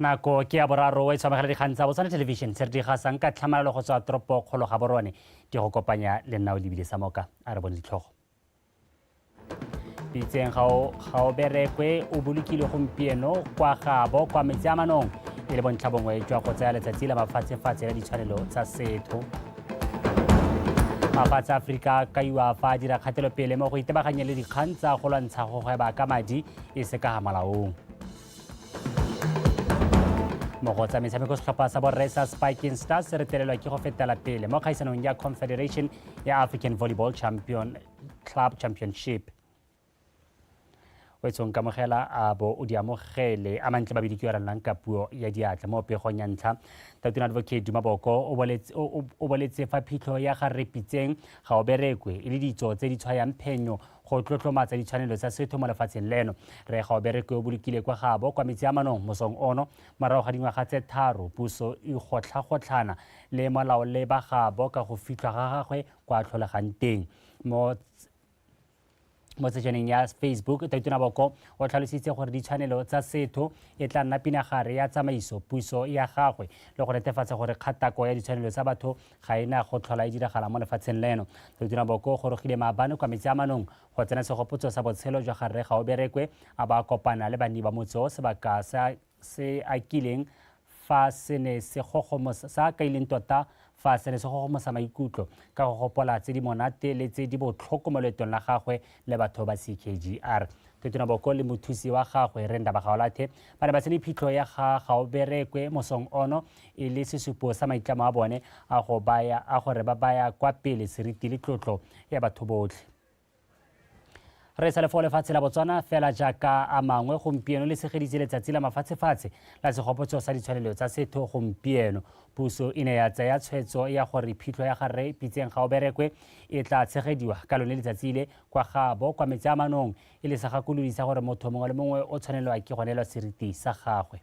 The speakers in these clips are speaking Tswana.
Nako ke ya boraro e tshwamagela dikgang tsa Botswana Television se re di gasang ka tlhamalalo go tswa toropo kgolo ga borone di go kopanya le nna o lebile sa moka a re bone ditlhogo. Pitseng ga o berekwe o bolokile gompieno kwa gabo kwa metsi a manong e le bontlhabongwe jwa go tsaya letsatsi la mafatshefatshe la ditshwanelo tsa setho. Mafatshe a Aforika kaiwa fa a dira kgatelopele mo go itebaganyeng le dikgang tsa go lwantsha go gweba ka madi e se ka ga molaong. Mo go tsa metshameko setlhopha sa borre sa Spiking Stars se retelelwa ke go fetela pele mo kgaisanong ya Confederation ya African Volleyball Club Championship. O etsong kamogela a bo o di amogele a mantle babedi ke yoranang ka puo ya diatla mo pegong ya ntlha. Tatona Advocate Dumaboko o boletse fa phitlho ya ga Repitseng ga o berekwe e le ditso tse di tshwayang phenyo go tlotlomatsa ditshwanelo tsa setho mo lefatsheng leno. Re ga o berekwe o bolokile kwa gabo kwa metsi a manong mosong ono morago ga dingwaga tse tharo puso e gotlhagotlhana le molao le ba gabo ka go fitlhwa ga gagwe kwa tlholegang teng. Mo sejaneng ya Facebook Tatona Boko o tlhalositse gore ditshwanelo tsa setho e tla nna pinagare ya tsamaiso puso ya gagwe le go netefatsa gore kgatako ya ditshwanelo tsa batho ga ena go tlhola e diragala mo lefatsheng leno. Tatona Boko o gorogile maabane kwa metsi a manong go tsena segopotso sa botshelo jwa ga rre ga o berekwe a ba kopana le banni ba motse o sebaka se a kileng fa se ne se sa kaileng tota fa se ne se gogomosa maikutlo ka go gopola tse di monate le tse di botlhoko mo leetong la gagwe le batho ba CKGR. Tatona Boko le mothusi wa gagwe Renda Bagaolathe ba ne ba tsene phitlho ya ga o berekwe mosong ono e le sesupo sa maitlamo a bone a gore ba baya kwa pele seriti le tlotlo ya batho botlhe. Re sa lefo lefatshe la Botswana fela jaaka a mangwe gompieno le segeditse letsatsi la mafatshefatshe la segopotso sa ditshwanelo tsa setho gompieno. Puso e ne ya tsaya tshwetso ya gore phitlho ya ga rre Pitseng ga o berekwe e tla tshegediwa ka lone letsatsi le kwa gabo kwa metsi a manong e le sa gakolodisa gore motho mongwe le mongwe o tshwanelwa ke go neelwa seriti sa gagwe.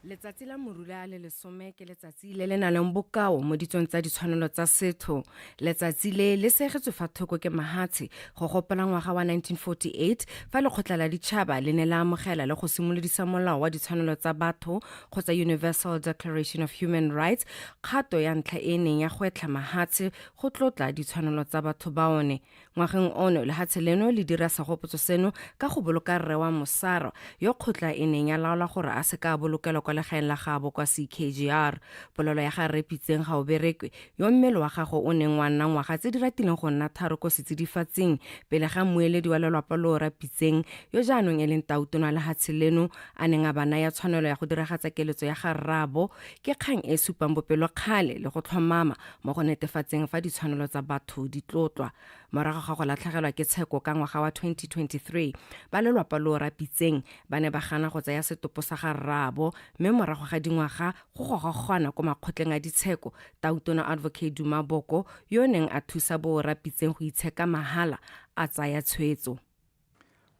Letsatsi la morula le lesome ke letsatsi le le nang le bokao mo ditsong tsa ditshwanelo tsa setho. Letsatsi le segetswe fa thoko ke mahatshe go gopola ngwaga wa 1948 fa lekgotla la ditšhaba le ne la amogela le go simolodisa molao wa ditshwanelo tsa batho kgotsa Universal Declaration of Human Rights, kgato ya ntlha e neng ya gwetlha mahatshe go tlotla ditshwanelo tsa batho ba one. Ngwageng ono lehatshe leno le dira segopotso seno ka go boloka rre wa Mosaro yo kgotla e neng ya laola gore a se ka bolokela kwa legaeng la gabo kwa CKGR. Polelo ya ga Repitseng ga o berekwe yo mmele wa gago o neng wa nna ngwaga tse di ratileng go nna tharo ko setsidifatsing pele ga mmueledi wa lelapa lo Repitseng yo jaanong e leng tautona lehatshe leno a neng a bana ya tshwanelo ya go diragatsa keletso ya ga rrabo ke kgang e supang bopelokgale le go tlhomama mo go netefatseng fa ditshwanelo tsa batho di tlotlwa. Morago ga go latlhegelwa ke tsheko ka ngwaga wa 2023 ba lelapa lo Repitseng ba ne ba gana go tsaya setopo sa ga rrabo mme morago ga dingwaga go gogagana ko makgotleng a ditsheko. Tautona Advocate Dumaboko yo neng a thusa bo Repitseng go itsheka mahala a tsaya tshwetso.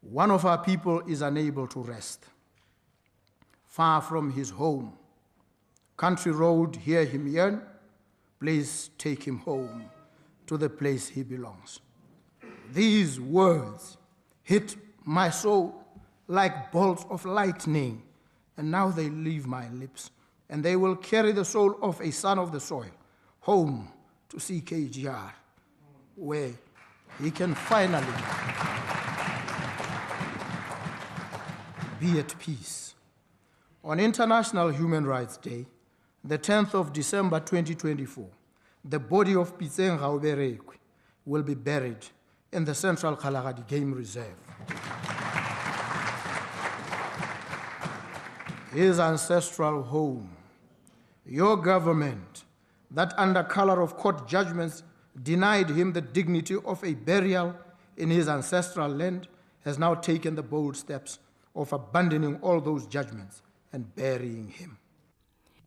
One of our people is unable to rest, far from his home. Country road, hear him yearn. Please take him home to the place he belongs. These words hit my soul like bolts of lightning, and now they leave my lips, and they will carry the soul of a son of the soil home to CKGR, where he can finally be at peace. On International Human Rights Day, the 10th of December 2024, the body of Pitseng ga o berekwe will be buried in the Central Kalahari Game Reserve. His ancestral home, your government, that under color of court judgments denied him the dignity of a burial in his ancestral land, has now taken the bold steps of abandoning all those judgments and burying him.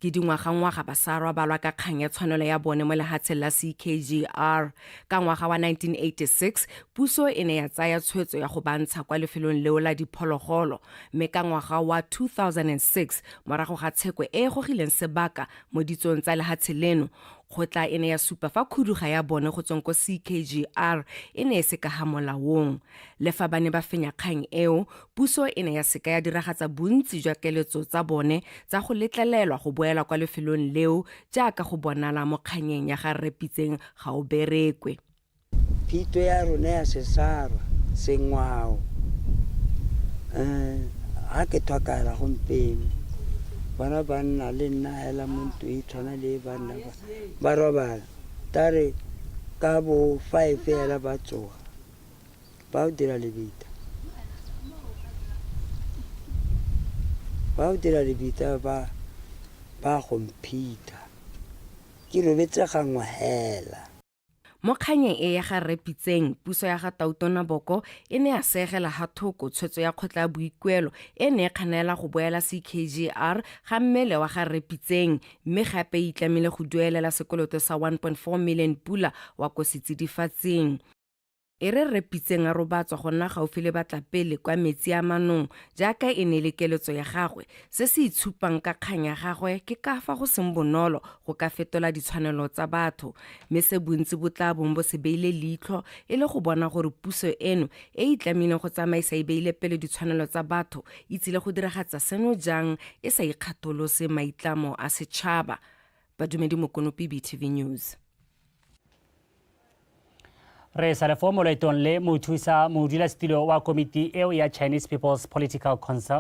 Ke dingwaga basarwa ba lwa ka kgang ya tshwanelo ya bone mo lehatsheng la CKGR. Ka ngwaga wa 1986 puso e ne ya tsaya tshwetso ya go bantsha kwa lefelong leo la diphologolo, mme ka ngwaga wa 2006 morago ga tsheko e gogileng sebaka mo ditsong tsa lehatshe leno Kgotla e ne ya supa fa khuduga ya bone go tsweng ko CKGR e ne e se ka ga molaong. Le fa ba ne ba fenya kgang eo, puso e ne ya seka ya diragatsa bontsi jwa keletso tsa bone tsa go letlelelwa go boela kwa lefelong leo jaaka go bonala mo kganyeng ya ga Repitseng ga o berekwe. Phito ya rona ya sesarwa sengwao ha ke twakala gompieno bana ba nna le nna hela muntu e tshwana le bana ba robala tare ka bo 5 hela ba tsoga ba o dira lebita ba gompita ke robetse gangwe hela. Mo kganyeng e ya ga Repitseng, puso ya ga Tauto Naboko e ne ya segela ga thoko tshwetso ya kgotla ya boikuelo e ne e kganela go boela CKGR ga mmele wa ga Repitseng, mme gape e itlamile go duelela sekoloto sa 1.4 million pula wa ko setsidifatsing. E re Repitseng a robatswa go nna gaufi le batlapele kwa metsi a manong jaaka e ne le keletso ya gagwe. Se se itshupang ka kgang ya gagwe ke ka fa go seng bonolo go ka fetola ditshwanelo tsa batho, mme se bontsi bo tla bong bo se beile leitlho e le go bona gore puso eno e itlamile go tsamaisa e beile pele ditshwanelo tsa batho e tsile go diragatsa seno jang e sa ikgatolose maitlamo a setšhaba. Badumedi Mokonopi, BTV News. Re sa le fo moletong le mothusa modulasetilo wa komiti eo ya Chinese People's Political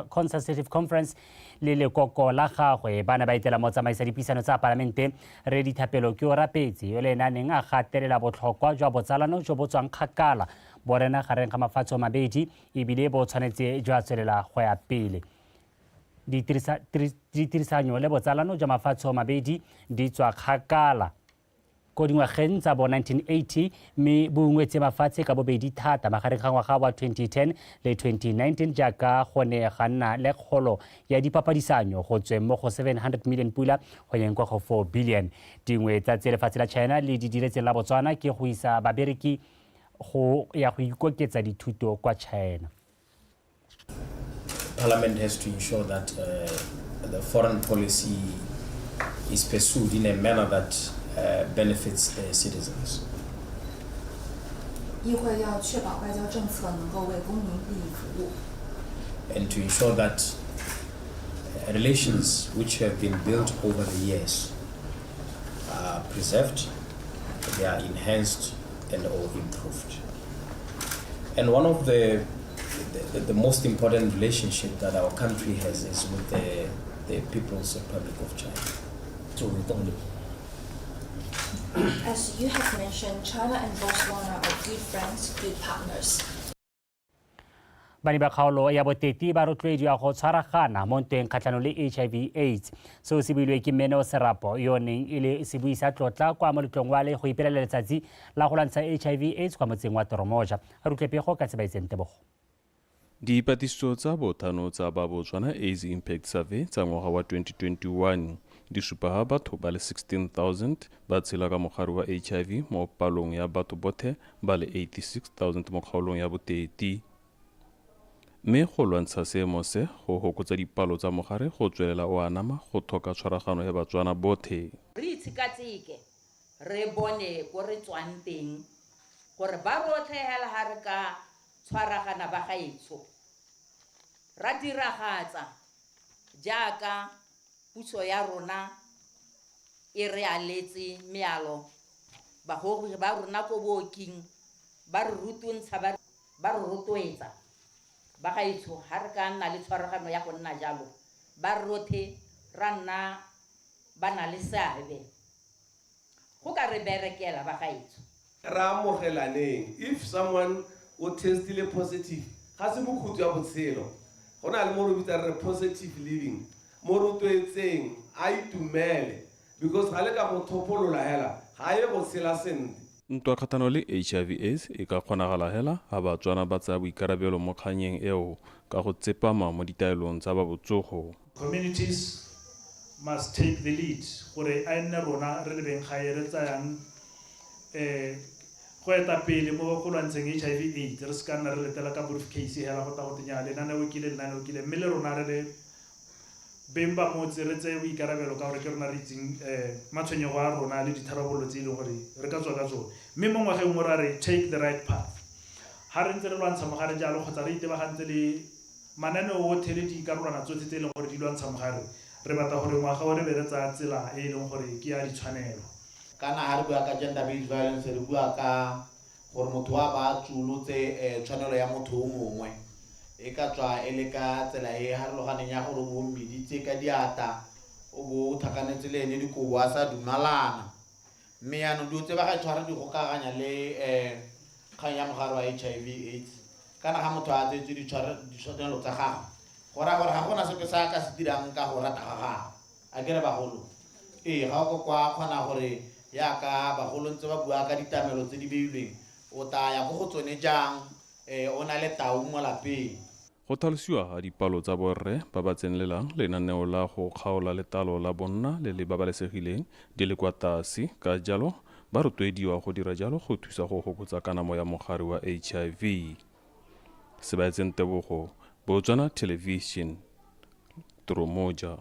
Consultative Conference le lekoko la gagwe bana ba etela mo tsamaisa dipuisano tsa palamente re dithapelo ke o rapetse yo le naneng a gatelela botlhokwa jwa botsalano jo bo tswang kgakala borena gareng ga mafatshe mabedi ebile bo tshwanetse jwa tswelela go ya pele. Ditirisanyo le botsalano jwa mafatshe mabedi di tswa kgakala ko dingwageng tsa bo 1980 mme bo ungwetse mafatshe ka bobedi thata magareng ga ngwaga wa 2010 le 2019 jaaka go ne ga nna le kgolo ya dipapadisanyo go tsweng mo go 700 million pula go yeng kwa go 4 billion. Dingwe tsa tse lefatshe la China le di diretseng la Botswana ke go isa babereki go ya go ikoketsa dithuto kwa China. Parliament has to ensure that the foreign policy is pursued in a manner that benefits the citizens. And to ensure that relations which have been built over the years are preserved, they are enhanced and or improved. And one of the most important relationship that our country has is with the People's Republic of China. So we don't. As you have mentioned, China and Botswana are good friends, good partners. Bani ba kgaolo ya boteti ba rotloediwa go tshwaragana mo ntweng kgatlhanong le HIV/AIDS seo se builwe ke Menno Serapo yo neng e le sebui sa tlotla kwa moletlong wa le go ipelela letsatsi la go lwantsha HIV/AIDS kwa motseng wa Toromoja. A rutlepego ka tsebaitseng tebogo. Dipatlisiso tsa bothano tsa ba Botswana AIDS Impact Survey tsa ngwaga wa 2021 di supa ga batho ba le 16,000 ba tshela ka mogare wa HIV mo palong ya batho botlhe ba le 86,000 mo kgaolong ya boteti. Mme go lwantsha seemo se go hokotsa dipalo tsa mogare go tswelela o anama go thoka tshwaragano ya Batswana botlhe. Re itshikatsike re bone go re tswang teng gore ba rotlhe hela ha re ka tshwaragana ba gaetsho ra diragatsa jaaka puso ya rona e re aletse mealo ba go ba rona ko booking ba re rutuntsha ba re rotloetsa ba gaetsho ha re ka nna le tshwaragano ya go nna jalo ba rothe ra nna ba na le seabe go ka re berekela ba gaetsho ra mogelaneng. If someone would test positive ga se mokhutu ya botshelo go na le mo re bitsa re positive living mo rotloetseng a itumele because ga le ka go thopolola hela ga ye go tshela sentle. Ntwa kgatlhanong le HIV/AIDS e ka kgonagala hela ga Batswana ba tsaya boikarabelo mo kganyeng eo ka go tsepama mo ditaelong tsa ba botsogo. Communities must take the lead gore a nne rona re le beng ga e re tsayang go eta pele mo go lwantsheng HIV/AIDS re ska nna re letela ka briefcase hela go ta go tenya lenaneo kile mme le rona re le beng ba motse re tse boikarabelo ka gore ke rona re itseng matshwenyego a rona le ditharabololo tse e leng gore re ka tswa ka tsone mme mo ngwageng mo ra re take the right path ha re ntse re lwantsha mogare jalo kgotsa re itebagantse le mananeo otlhe le dikarolwana tsotlhe tse e leng gore di lwantsha mogare re batla gore ngwaga o re be re tsaya tsela e e leng gore ke ya ditshwanelo kana ha re bua ka gender based violence re bua ka gore motho wa ba tsulotse tshwanelo ya motho o mongwe e ka tswa e le ka tsela e harologaneng ya gore bo mmeditse ka diata o bo thakanetse le ene dikobo a sa dumalana mme yaanong dio tse ba ga tshwara di gokaganya le kgang ya mogare wa HIV AIDS kana ga motho a tsetse ditshwanelo tsa gagwe go raya gore ga gona sepe sa ka se dirang ka go rata ga gagwe a kere bagolo ga o kwa kgona gore yaka bagolo ntse ba bua ka ditamelo tse di beilweng o taya go tsone jang o na le tau mo lapeng. Go tlhalosiwa ga dipalo tsa borre ba ba tsenelang lenaneo la go kgaola letlalo la bonna le le babalesegileng di le kwa tlase ka jalo ba rotloediwa go dira jalo go thusa go fokotsa kanamo ya mogare wa HIV. Sebaetseng Tebogo, Botswana Television, Toromoja.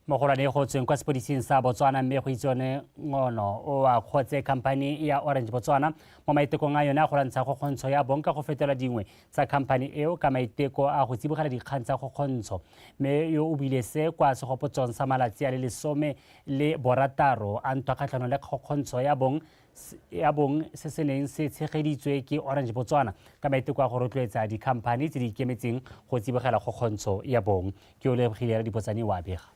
mogolwane go tsweng kwa sepodising sa Botswana mme go itsone ngono o a kgotse khamphane ya Orange Botswana mo maitekong a yone a go lwantsha go kgontsho ya bong ka go fetola dingwe tsa khamphane eo ka maiteko a go tsibogela dikgang tsa go kgontsho mme yo o bile se kwa segopotsong sa malatsi a le 16 a ntwa kgatlhanong le kgontsho ya bong se se neng se tshegeditswe ke Orange Botswana ka maiteko a go rotloetsa dikhamphane tse di ikemetseng go tsibogela go kgontsho ya bong ke o lebogile ra Dipotsane wa bega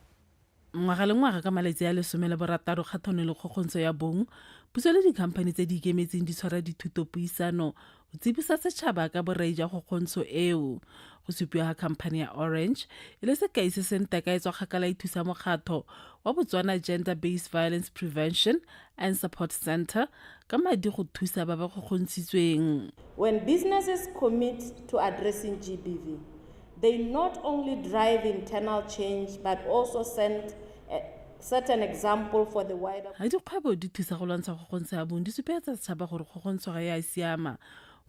ngwaga le ngwaga ka malatsi a 16 kgatlhanong le kgokgontsho ya bong puso le dikhamphane tse di ikemetseng di tshwara dithutopuisano go tsebisa setšhaba ka borai jwa kgokgontsho eo go supiwa ga khamphane ya Orange e le sekai se se ntakaetswa kgakala e thusa mokgatho wa Botswana Gender Based Violence Prevention and Support Center ka madi go thusa ba ba kgokgontshitsweng. When businesses commit to addressing GBV, they not only drive internal change but also set an example for the wider. Ha dikgwebo di thusa go lwantsha go kgontsha ya bong di supetsa setšhaba gore go kgontsho ga ya siama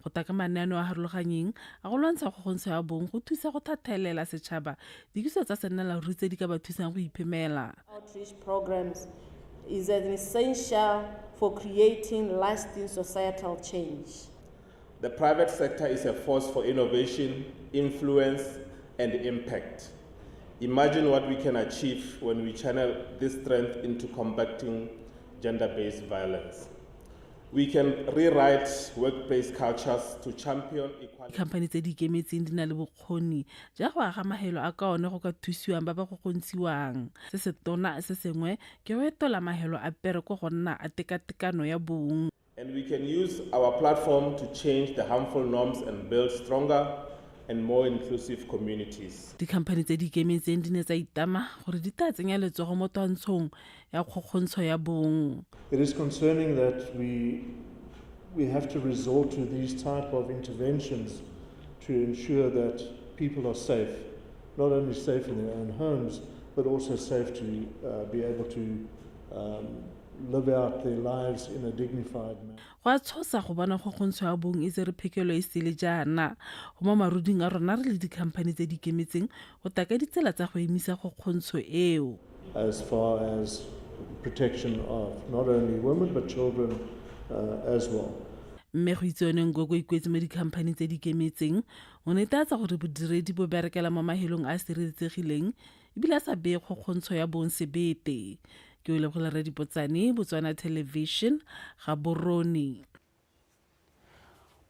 go ta ka mananeo a harologanyeng a go lwantsha go kgontsho ya bong go thusa go thathelela setšhaba dikiso tsa sennalaruri tse di ka ba thusang go iphemela. Outreach programs is an essential for creating lasting societal change. The private sector is a force for innovation, influence, and impact. Imagine what we can achieve when we channel this strength into combating gender-based violence. We can rewrite workplace cultures to champion equality. Dikhamphane tse di ikemetseng di na le bokgoni ja go aga mahelo a ka one go ka thusiwang ba ba go gontshiwang. Se se tona se sengwe ke go etola mahelo a pereko go nna a tekatekano ya bong. And we can use our platform to change the harmful norms and build stronger and more inclusive communities. Dikhamphane tse di ikemetseng di ne tsa itama gore di tla tsenya letsogo mo twantshong ya kgokgontsho ya bong. It is concerning that we have to resort to these type of interventions to ensure that people are safe, not only safe in their own homes, but also safe to be able to live out their lives in a dignified manner. Go a tshosa go bona kgokgontsho ya bong e tse re phekelo e sele jaana go mo maruding a rona re le dikhamphane tse di ikemetseng go taka ditsela tsa go emisa kgokgontsho eo. As far as protection of not only women but children as well. Mme go itseoneng go ikwetse mo dikhamphane tse di ikemetseng o netefatsa gore bodiredi bo berekela mo mahelong a sireletsegileng ebile a sa beye kgokgontsho ya bong sebete. Ke o leboga ra Dipotsane Botswana Television ga Boroni.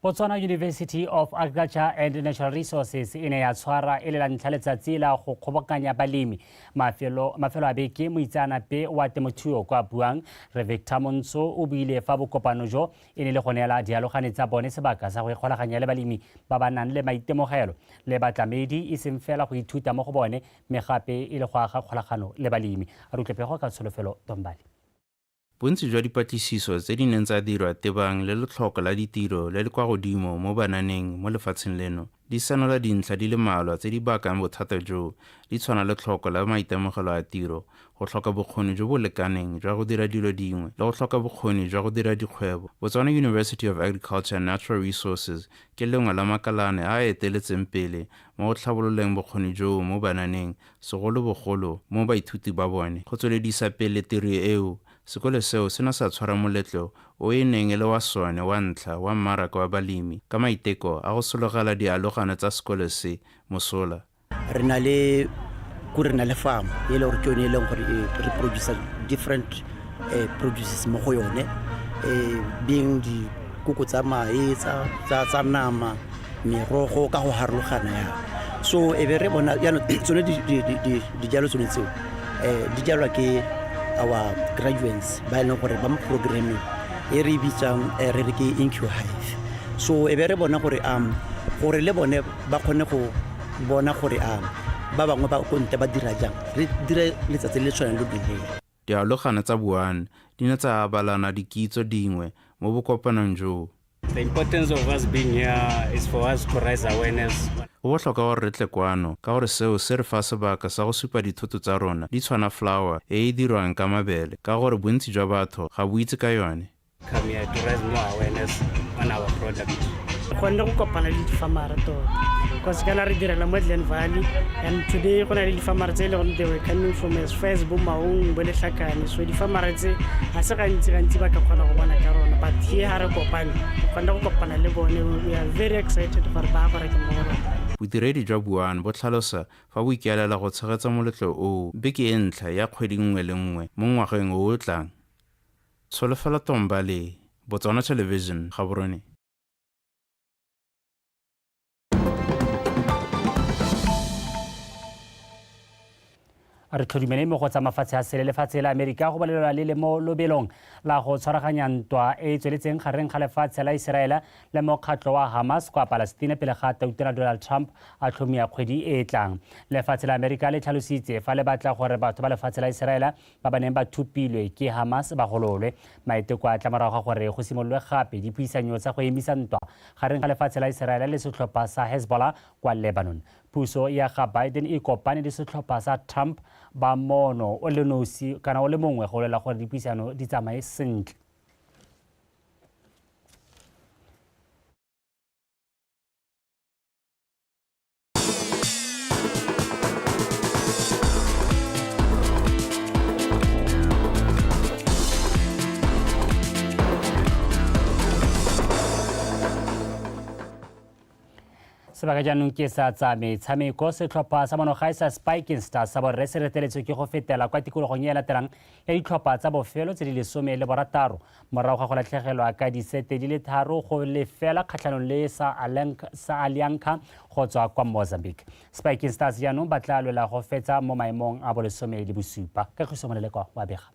Botswana University of Agriculture and Natural Resources e ne ya tshwara e le la ntlha letsatsi la go kgobokanya balemi mafelo a beke moitseanape wa temothuo kwa buang re Victor Montsho o buile fa bokopano jo e ne le go neela dialogane tsa bone sebaka sa go ikgolaganya le balemi ba ba nang le maitemogelo le batlamedi e seng fela go ithuta mo go bone mme gape e le go aga kgolagano le balemi a rutlepego ka tsholofelo Tombali. Bontsi jwa dipatlisiso tse di neng tsa dirwa tebang le letlhoko la ditiro le le kwa godimo mo bananeng mo lefatsheng leno di sanola dintlha di le mmalwa tse di bakang bothata jo di tshwana le tlhoko la maitemogelo a tiro go tlhoka bokgoni jo bo lekaneng jwa go dira dilo dingwe le go tlhoka bokgoni jwa go dira dikgwebo. Botswana University of Agriculture and Natural Resources ke lengwe la makalane a eteletseng pele mo go tlhabololeng bokgoni jo mo bananeng segolobogolo mo baithuti ba bone go tsweledisa pele tiro eo. Sekolo seo se na sa tshwara moletlo o e neng e le wa sone wa ntlha wa mmaraka wa balemi ka maiteko a go sologela dialogane tsa sekolo se mosola. Re na le farm e le gore ke yone e leng gore re produce different produces mo go yone being dikoko tsa mae tsa nama merogo ka go harologana ya so e be re bona tsone dijalo tsone tseo di jalwa ke our graduates ba leng gore ba mo programming e re bitsang re re ke Incu Hive so e be re bona gore gore le bone ba kgone go bona gore ba bangwe ba konte ba dira jang re dire letsatsi le tshwana le dineng. Dialogane tsa buan di ne tsa abalana dikitso dingwe mo bokopanong jo. The importance of us being here is for us to raise awareness. Go botlhokwa gore re tle kwano ka gore seo se re fa sebaka sa go supa dithoto tsa rona di tshwana flour e e dirwang ka mabele ka gore bontsi jwa batho ga bo itse ka yone. Come here to raise more awareness on our product. Go nne go kopana le difamara tota because kana re direla mo Glen Valley and today go na le difamara tse le gore they were coming from as far as Bomaung bo le Hlakane so difamara tse a se gantsi ba ka kgona go bona ka rona but here ha re kopane go nne go kopana le bone we are very excited for ba ba re ke mo rona. Bodiredi jwa buan bo tlhalosa fa bo ikelela go tshegetsa moletlo o beke e ntlha ya kgwedi nngwe le nngwe mo ngwageng o o tlang. Tsholofelo Tombali, Botswana Television, Gaborone. Re tlhodimene mo go tsa mafatshe a sele lefatshe la Amerika go balelwa le mo lobelong la go tshwaraganya ntwa e tsweletseng gareng ga lefatshe la Iseraele le mokgatlo wa Hamas kwa Palestina pele ga President Donald Trump a tlhomia kgwedi e tlang. Lefatshe la Amerika le tlhalositse fa le batla gore batho ba lefatshe la Iseraele ba neng ba thupilwe ke Hamas ba gololwe. Maiteko a tlamorago ga gore go simololwe gape dipuisanyo tsa go emisa ntwa gareng ga lefatshe la Iseraele le setlhopha sa Hezbollah kwa Lebanon. Puso ya ga Biden e kopane le setlhopha sa Trump ba mono o le nosi kana o le mongwe go lela gore dipuisano di tsamaye sentle. Sebaka jaanong ke sa tsa metshameko setlhopha sa monogae sa Spiking Stars sa borre se reteletswe ke go fetela kwa tikologong e latelang ya ditlhopha tsa bofelo tse di 16 morago ga go latlhegelwa ka disete di le 3 go lefela kgatlhanong le sa Alianca go tswa kwa Mozambique. Spiking Stars jaanong ba tla lwela go fetsa mo maemong a bo 17 ka kgiso moleleko wa bega.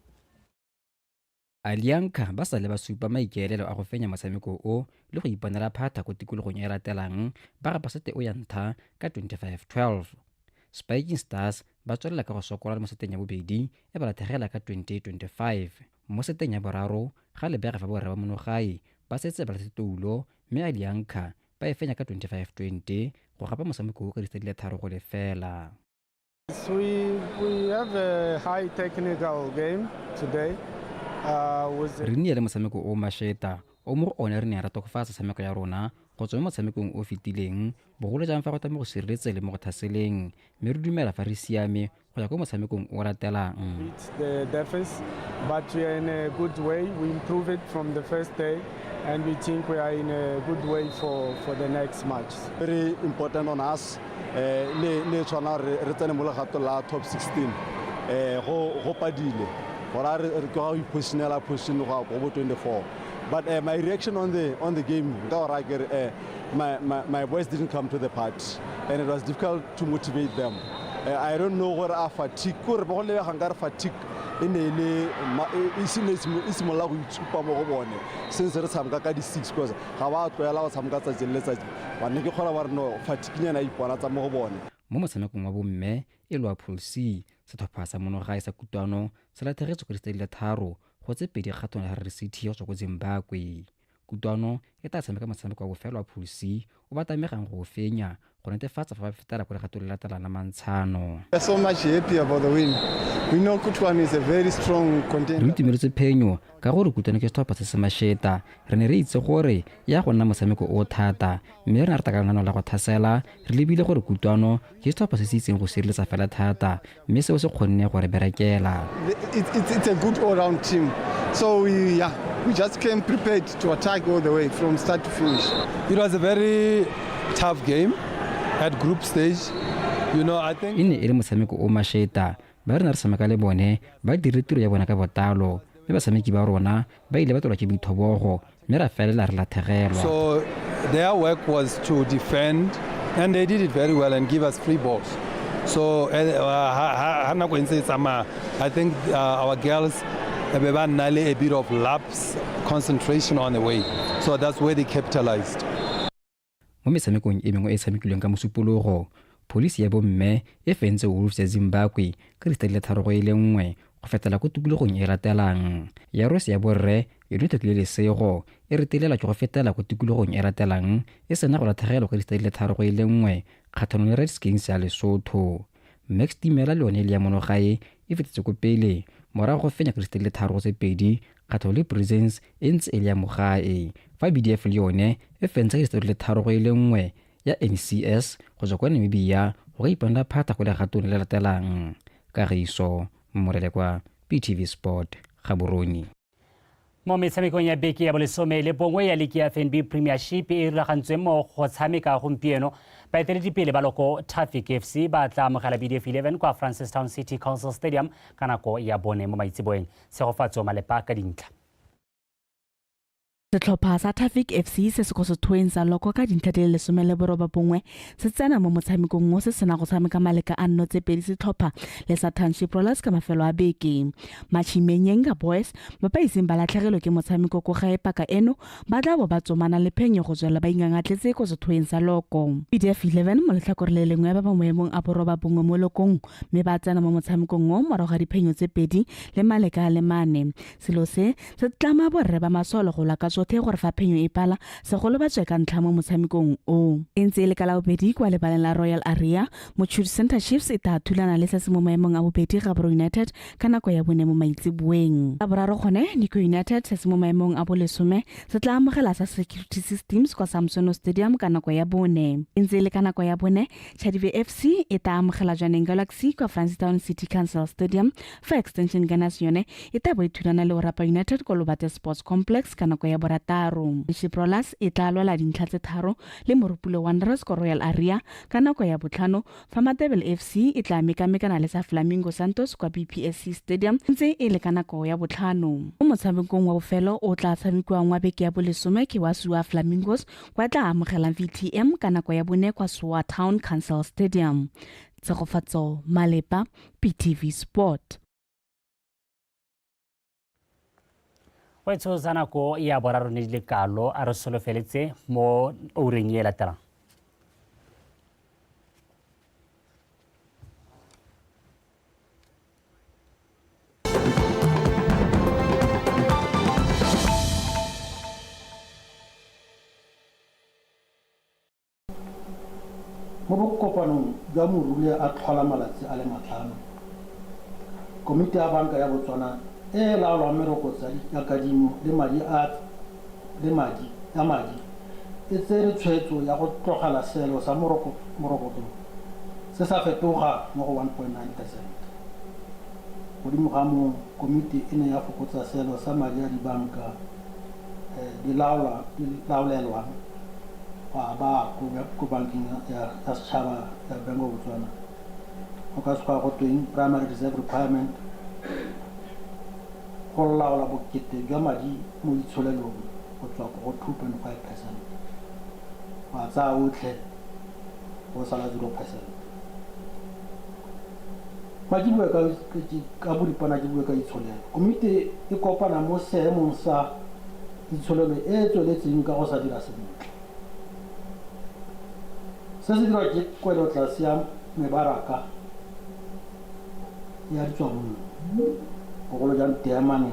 Alianca ba sa le ba supa maikaelelo a go fenya motshameko o le go iponela phata ko tikologong e latelang ba ga basete o ya ntlha ka 25-12. Spiking Stars ba tswelela ka go sokola mo seteng ya bobedi e ba lathegela ka 20-25. Mo seteng ya boraro ga lebega fa borre ba monogae ba setse ba latlhetse toulo mme Alianca ba e fenya ka 25-20 go gapa motshameko o ka disete di le 3 go lefela. We have a high technical game today. Re nnile le motshameko o masheta o mo go one re ne rata go fa tshameko ya rona go tswa mo motshamekong o fetileng bogolo jang fa go tamo go sireletse le mo go thaseleng mme re dumela fa re siame go ya ko motshamekong o latelang. The defense but we are in a good way. We improve it from the first day and we think we are in a good way for the next match. Very important on us. Le tshwana re tsene mo legato la top 16 go padile gora re go ipositsionela position go 24 But my reaction on the game, my boys didn't come to the party, and it was difficult to motivate them. I don't know what are fatigue. Fatigue simolola go itshupa mo go bone since re tshameka ka di 6 because ga ba tloela go tshameka tsatsing le tsatsi ba ne ke kgola ba re no fatigue nyana ipona tsa mo go bone. Mo motshamekong wa bomme e lwa Pool C setlhopha sa monogae sa Kutwano se latlhegetswe go di le 3 go tse pedi kgatong ya Harare City go tswa go Zimbabwe. Kutwano e tla tshameka motshameko wa bofelo wa Pool C o ba tamegang go fenya go netefatsa fa ba fetela go legato le latelana mantshano. We're so much happy about the win. We know Kutwano is a very strong contender. Re itumeletse phenyo ka gore Kutwano ke setlhopha se se masheta. Re ne re itse gore ya go nna motshameko o thata mme re ne re takalana la go thasela re lebile gore Kutwano ke setlhopha se se itseng go sireletsa fela thata mme seo se kgonne gore berekela. It's a good all-round team. So we just came prepared to attack all the way from start to finish. It was a very tough game at group stage. You know, I think ine e le motshameko o masheta ba re na re sameka le bone ba dire tiro ya bona ka botalo mme basameki ba rona ba ile ba tlola ke boithobogo mme ra felela re lathegelwa. So their work was to defend and they did it very well and give us free balls. So I think our girls a bit of lapse concentration on the way. So that's where they capitalized. Mo metshamekong e mengwe e tshamekilweng ka mosupologo polisi ya bomme e fentse Wolves ya Zimbabwe ka di 3-1 go fetela ko tikologong e latelang. Ya Rose ya borre United le Lesego e retelela ke go fetela ko tikologong e latelang e sena go latlhegelwa ka di 3-1 kgatlhanong le Redskins ya Lesotho. Max Timela le yone ya monogae e fetetse ko pele morago go fenya ka di 3-2 kgatlhanong le Presence e ntse e le ya mogae fa BDF le yone e fentse ka di 3-1 ya NCS go tswa kwa Namibia go iponela phata go legatong le latelang. Kagiso Morele kwa PTV Sport Gaborone. Mo metshamekong ya beke ya bolesome le bongwe ya ligi ya FNB Premiership e rulagantswe mo go tshameka gompieno baeteledipele ba loko Traffic FC ba tla amogela BDF 11 kwa Francistown City Council Stadium ka nako ya bone mo maitsiboeng. Tshegofatso Malepa ka dintlha. Setlhopha sa Traffic FC se se go se thoeng sa loko ka dintlha di le 11 se tsena mo motshamekong o se sena go tshameka maleka a nno tse pedi setlhopha le sa Township Rollers ka mafelo a beke. Machimenyenga Boys ba pa iseng ba latlhegelwe ke motshameko go gae paka eno ba tla bo ba tsomana le phenyo go tswela ba ingangatletse go se thoeng sa loko. BDF 11 mo letlhakore le lengwe ba ba moemong a boroba bongwe mo lokong mme ba tsena mo motshamekong o morago ga diphenyo tse pedi le maleka a le mane. Selo se tlama borre ba masolo go la ka tsotlhe gore fa phenyo e pala segolo ba tsweka ntlha mo motshamekong o. E ntse le ka la bobedi kwa lebaleng la Royal Area Mochudi Center Chiefs e tla thulana le se se mo maemong a bobedi Gaborone United ka nako ya bone mo maitsiboeng. Ka boraro gone Nico United se se mo maemong a bolesome se tla amogela sa Security Systems kwa Samsono Stadium ka nako ya bone. E ntse le ka nako ya bone Chadive FC e tla amogela Jwaneng Galaxy kwa Francistown City Council Stadium fa Extension Gunners yone e tla bo e thulana le Orapa United kwa Lobate Sports Complex ka nako ya borataro. Shiprolas e tla lwela dintlha tse 3 le Morupule Wanderers ko Royal Area ka nako ya botlhano fa Matebele FC e tla mekamekana le sa Flamingo Santos kwa BPSC Stadium ntse e le ka nako ya botlhano. Mo motshamekong wa bofelo o tla tshamekiwa wa beke ya bolesome ke wa Suwa Flamingos kwa tla amogela VTM ka nako ya bone kwa Suwa Town Council Stadium. Tsegofatso Malepa PTV Sport. Wetso zanako ya boraro ne le kalo a re solofeletse mo oreng e latelang. Mo bokopanong jwa morule a tlhola malatsi a le 5 komiti ya banka ya Botswana e laolwa merokotsa ya kadimo le madi e tsere tshwetso ya go tlogela selo sa morokotso se sa fetoga mo go 1.9%. Godimo ga moo komiti e ne ya fokotsa selo sa madi a dibanka di laolelwang ba ko bankeng ya setšhaba ya Bank of Botswana go ka se go tweng primary reserve requirement go laola bokete jwa madi mo ditsholelong go tswa go 2.5%. Wa tsa otlhe go sala 0%. Madi bua ka boripana ke bua ka ditsholelo. Komiti e kopana mo seemong sa ditsholelo e tsweletseng ka go sa dira sentle. Se se dira ke kwelotlase ya mebaraka ya ditswamong bogolo jang teamane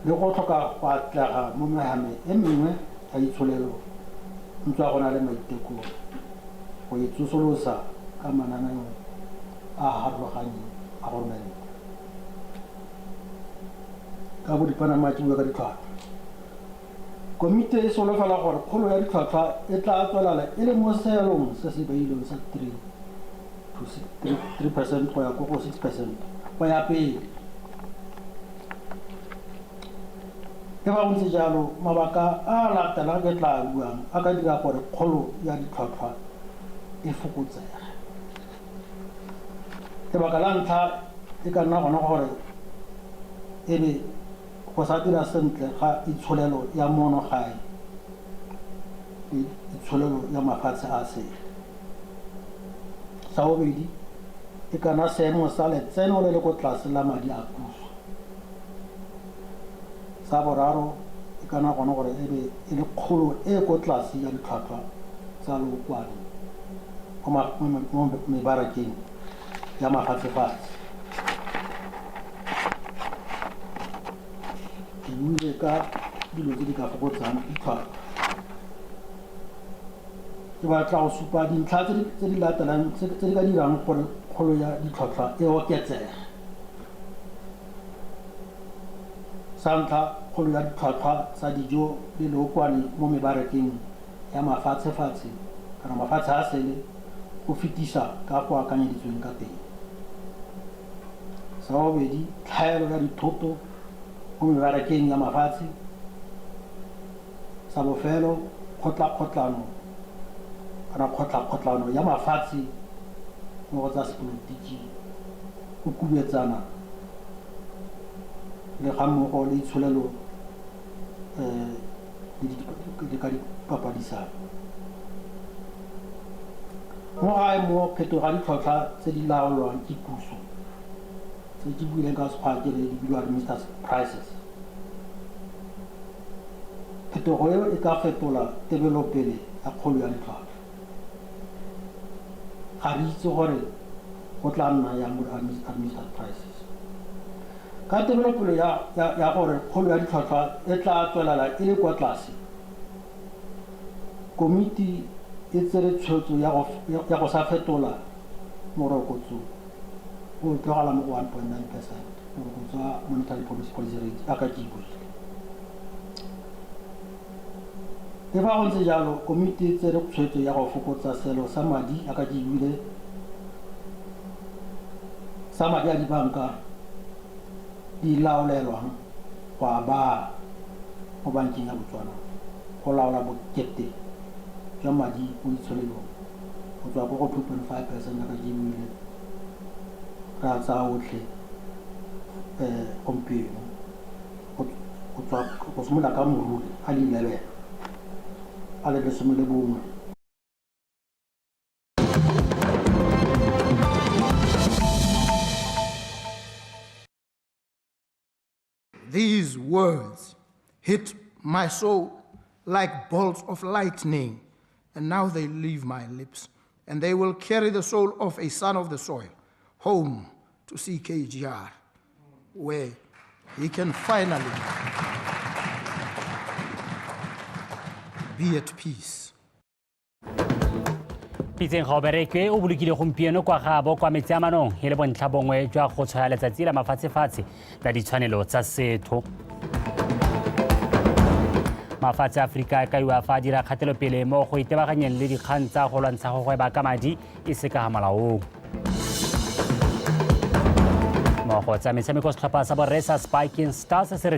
le go tlhoka go atlega mo mehame e mengwe ya ditsholelo ntswa go na le maiteko go itsosolosa ka mananeo a harologaneng a goromela ka boripana ke bua ka ditlhwatlhwa. Komiti e solofela gore kgolo ya ditlhwatlhwa e tla tswelela e le mo seelong se se beilweng sa 3% go ya go 6% go ya pele. E ba ntse jalo mabaka a latelang ke tla buang a ka dira gore kgolo ya ditlhwatlhwa e fokotsege. Lebaka la ntlha e ka nna gona gore e be go sa dira sentle ga itsholelo ya monogae le itsholelo ya mafatshe a sele. Sa bobedi e ka nna seemo sa letseno le le ko tlase la madi a puso. Sa boraro e ka nna gona gore e be e le kgolo e ko tlase ya ditlhwatlhwa tsa lookwane mo mebarakeng ya mafatshefatshe. Ke buile ka dilo tse di ka fokotsang ditlhwatlhwa. Ke batla go supa dintlha tse di latelang tse di ka dirang gore kgolo ya ditlhwatlhwa e oketsege. Sa ntlha, kgolo ya ditlhwatlhwa tsa dijo le lookwane mo mebarakeng ya mafatshefatshe kana mafatshe a sele go fetisa ka go akanyeditsweng ka teng. Sa bobedi, tlhaelo ya dithoto mo mebarakeng ya mafatshe. Sa bofelo, kgotlakotlano ya mafatshe mo go tsa sepolotiki go kubetsana le ga mmogo le itsholelo le ka dipapadisano. Mo gae mo phetoga ditlhotlhwa tse di laolwang ke puso tse di buileng ka sekgwa ke le di bidiwa administered prices. Phetogo eo e ka fetola tebelopele ya kgolo ya ditlhwatlhwa. Ga re itse gore go tla nna yang mo administered prices. Ka tebelopele ya gore kgolo ya ditlhwatlhwa e tla tswelela e le kwa tlase, komiti e tsere tshwetso ya go sa fetola morokotso o tlogala mo 1.9%, morokotso wa monetary policy rate aka ke buile. Le fa go ntse jalo, komiti e tsere tshwetso ya go fokotsa selo sa madi aka ke buile sa madi a dibanka di laolelwang go a baa mo bankeng ya Botswana go laola bokete jwa madi mo ditsholelong go tswa go 2.5% aka ke buile ra tsa otlhe gompieno go simolola ka moruri a le 11 a le 11. These words hit my soul like bolts of lightning, and now they leave my lips, and they will carry the soul of a son of the soil home to CKGR, where he can finally be at peace. Pitseng ga o berekwe o bolokile gompieno kwa gabo kwa metsi a manong e le bontlha bongwe jwa go tshwaya letsatsi la mafatshefatshe la ditshwanelo tsa setho. Mafatshe a Aforika a kaiwa fa a dira kgatelopele mo go itebaganyeng le dikgang tsa go lwantsha go gweba ka madi e se ka ga molaong. Mo go tsa metshameko setlhopha sa borre sa Spiking Stars se